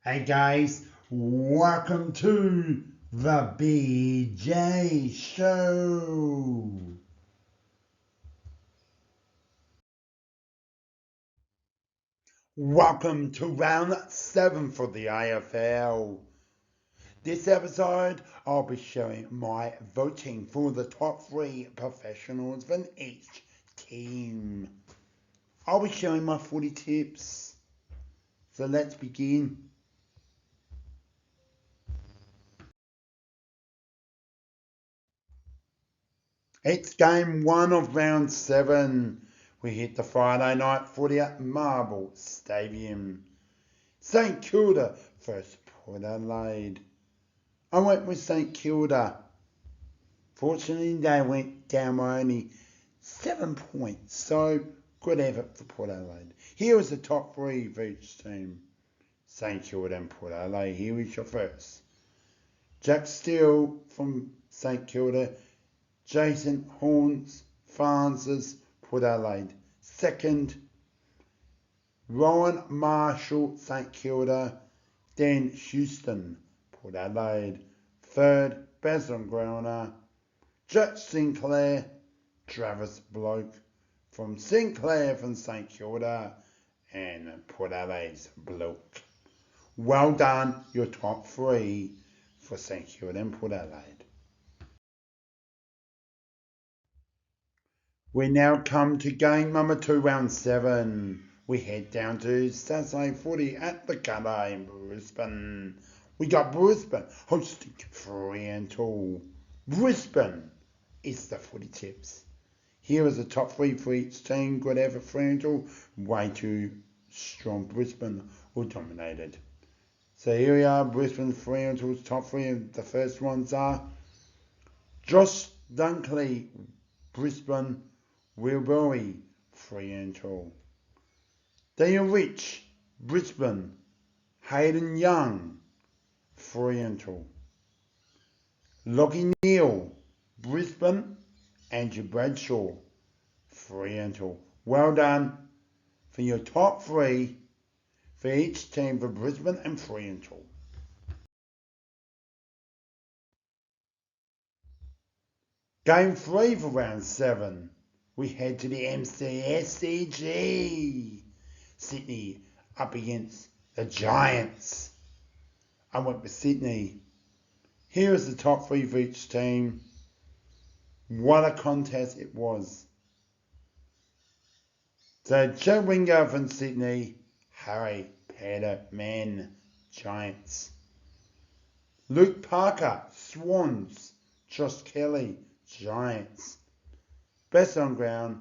Hey guys, welcome to the BJ Show. Welcome to round 7 for the AFL. This episode, I'll be showing my voting for the top 3 professionals from each team. I'll be showing my footy tips. So let's begin. It's game 1 of round 7. We hit the Friday night footy at Marble Stadium. St Kilda versus Port Adelaide. I went with St Kilda. Fortunately, they went down by only 7 points, so good effort for Port Adelaide. Here is the top 3 for each team. St Kilda and Port Adelaide. Here is your first. Jack Steele from St Kilda. Jason Horns, Francis, Port Adelaide. Second, Rowan Marshall, St Kilda. Dan Houston, Port Adelaide. Third, Basil Growner. Jack Sinclair, Travis Bloke from Sinclair from St Kilda. And Port Adelaide's Bloke. Well done, your top 3 for St Kilda and Port Adelaide. We now come to game number 2, round 7. We head down to Saturday footy at the Gala in Brisbane. We got Brisbane hosting Fremantle. Brisbane is the footy tips. Here is the top 3 for each team. Good effort, Fremantle. Way too strong. Brisbane were dominated. So here we are, Brisbane, Fremantle's top 3. The first ones are Josh Dunkley, Brisbane. Wilbury, Fremantle. Daniel Rich, Brisbane. Hayden Young, Fremantle. Lockie Neal, Brisbane. Andrew Bradshaw, Fremantle. Well done for your top 3 for each team for Brisbane and Fremantle. Game 3 for round 7. We head to the MCSCG. Sydney up against the Giants. I went with Sydney. Here is the top 3 for each team. What a contest it was. So Joe Winger from Sydney. Harry Peterman, Giants. Luke Parker, Swans. Josh Kelly, Giants. Best on ground,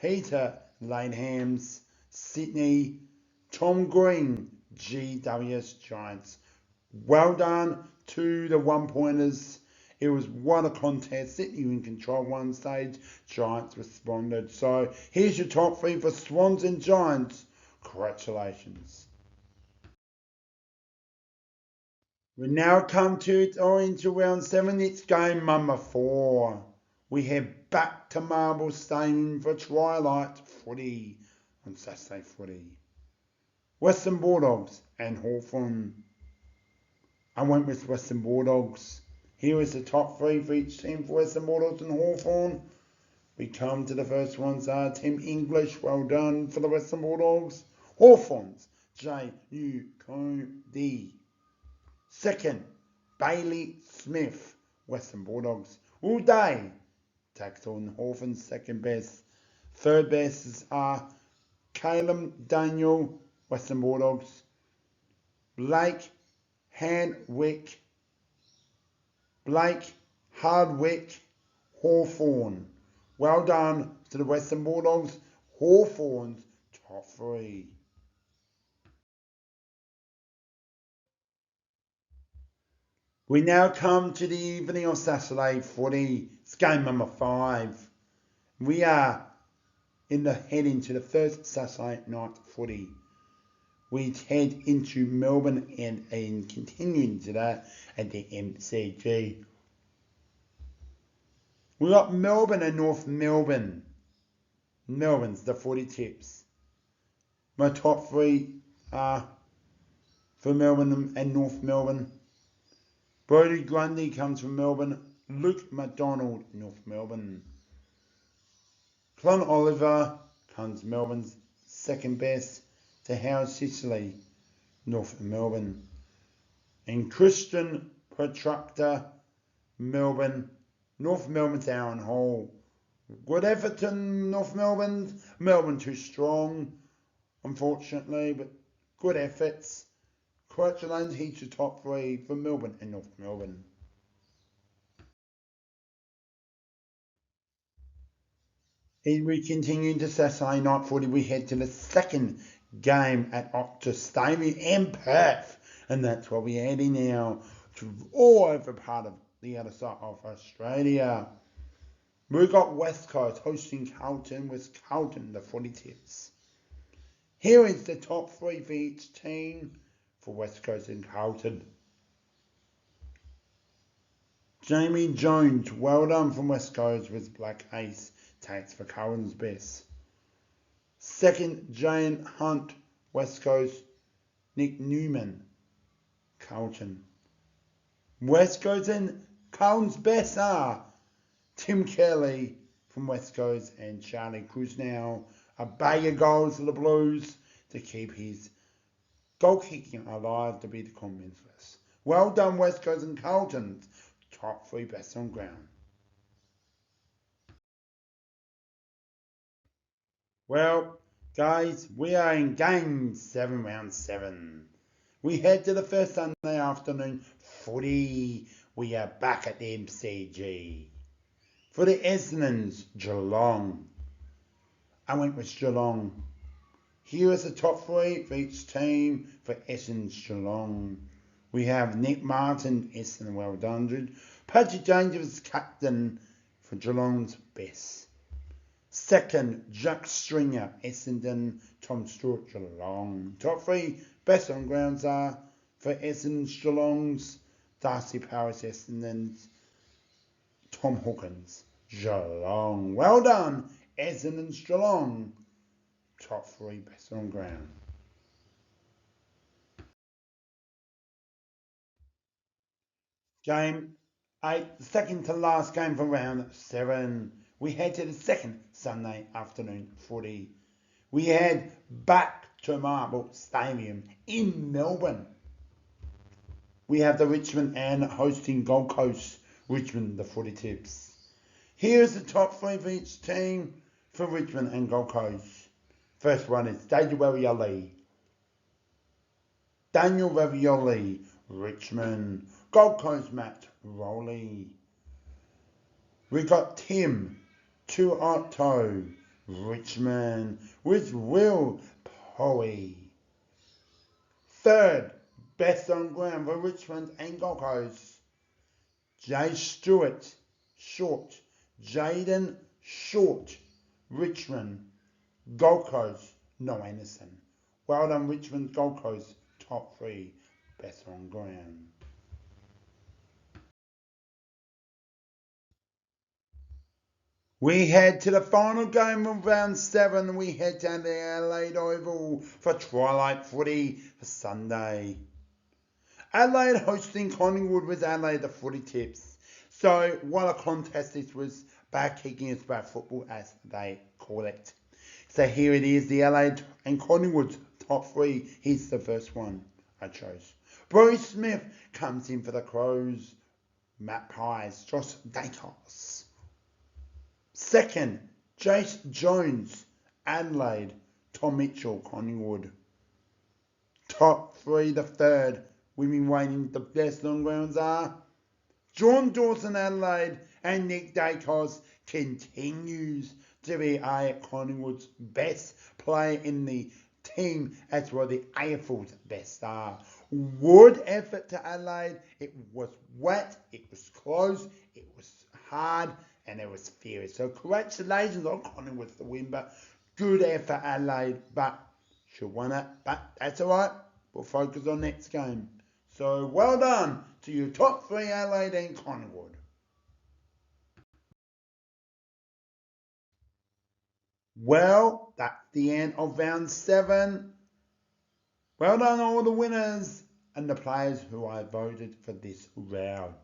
Peter Lanehams, Sydney. Tom Green, GWS Giants. Well done to the 1-pointers. It was what a contest. Sydney in control one stage. Giants responded. So here's your top 3 for Swans and Giants. Congratulations. We now come into round 7. It's game number 4. We head back to Marble Stadium for twilight footy on Saturday footy. Western Bulldogs and Hawthorn. I went with Western Bulldogs. Here is the top 3 for each team for Western Bulldogs and Hawthorn. We come to the first ones are Tim English. Well done for the Western Bulldogs. Hawthorns, J.U.C.O.D. Second, Bailey Smith, Western Bulldogs. All day. Tackle Hawthorn's second best. Third best are Caleb Daniel, Western Bulldogs. Blake Hardwick, Hawthorn. Well done to the Western Bulldogs. Hawthorn's top 3. We now come to the evening of Saturday footy. It's game number 5. We are heading to the first Saturday night footy. We head into Melbourne and continuing to that at the MCG. We got Melbourne and North Melbourne. Melbourne's the footy tips. My top 3 are for Melbourne and North Melbourne. Brodie Grundy comes from Melbourne. Luke McDonald, North Melbourne. Clon Oliver comes Melbourne's second best to Howard Sicily, North Melbourne. And Christian Protractor, Melbourne, North Melbourne's Aaron Hall. Good effort to North Melbourne. Melbourne too strong, unfortunately, but good efforts. Congratulations, he's the top three for Melbourne and North Melbourne. As we continue to Saturday night footy, we head to the second game at Optus Stadium in Perth. And that's what we're heading now to all over part of the other side of Australia. We've got West Coast hosting Carlton with Carlton, the footy tips. Here is the top three for each team for West Coast and Carlton. Jamie Jones, well done from West Coast with Black Ace, takes for Carlton's best. Second, Jane Hunt, West Coast. Nick Newman, Carlton. West Coast and Carlton's best are Tim Kelly from West Coast and Charlie Cruz. A bag of goals for the Blues to keep his goal kicking alive to be the Commonwealth list. Well done, West Coast and Carlton's top three best on ground. Well, guys, we are in Game 7, Round 7. We head to the first Sunday afternoon footy. We are back at the MCG. For the Essendon's, Geelong. I went with Geelong. Here is the top three for each team for Essendon's Geelong. We have Nick Martin, Essendon, well done. Patrick Dangerous, captain for Geelong's best. Second, Jack Stringer, Essendon, Tom Stewart, Geelong. Top three best on grounds are for Essendon's Geelong's, Darcy Powers, Essendon's, Tom Hawkins, Geelong. Well done, Essendon's Geelong. Top three best on ground. Game 8, second to last game for round 7. We head to the second Sunday afternoon footy. We head back to Marble Stadium in Melbourne. We have the Richmond and hosting Gold Coast, Richmond, the footy tips. Here's the top three for each team for Richmond and Gold Coast. First one is Daniel Ravioli, Richmond. Gold Coast, Matt Rowley. We got Tim Tuotto, Richmond, with Will Poey. Third, best on ground for Richmond and Gold Coast, Jay Stewart, Short, Jaden Short, Richmond, Gold Coast, no Anderson. Well done, Richmond, Gold Coast, top three, best on ground. We head to the final game of round 7. We head down to Adelaide Oval for Twilight Footy for Sunday. Adelaide hosting Collingwood with Adelaide the footy tips. So what a contest this was, back kicking is back football as they call it. So here it is, the Adelaide and Collingwood's top three. Here's the first one I chose. Bruce Smith comes in for the Crows. Matt Pies, Josh Dacos. Second, Jace Jones, Adelaide. Tom Mitchell, Collingwood. Top three, the third. We've been waiting, the best on grounds are John Dawson, Adelaide, and Nick Dacos continues to be Collingwood's best player in the team, as well the AFL's best star. Good effort to Adelaide. It was wet, it was close, it was hard, and it was fierce. So congratulations on Collingwood for the win, but good effort Adelaide, but should won it, but that's alright. We'll focus on next game. So well done to your top three, Adelaide and Collingwood. Well, that's the end of round 7. Well done all the winners and the players who I voted for this round.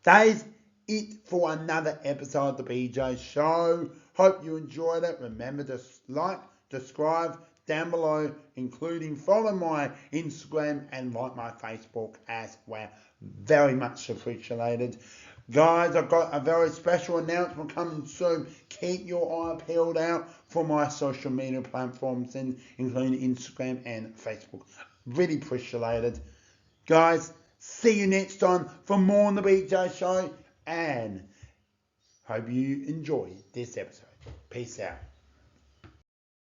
That is it for another episode of the BJ Show. Hope you enjoyed it. Remember to like, subscribe down below, including follow my Instagram and like my Facebook as well. Very much appreciated. Guys, I've got a very special announcement coming soon. Keep your eye peeled out for my social media platforms, including Instagram and Facebook. Really appreciated. Guys, see you next time for more on the BJ Show, and hope you enjoy this episode. Peace out.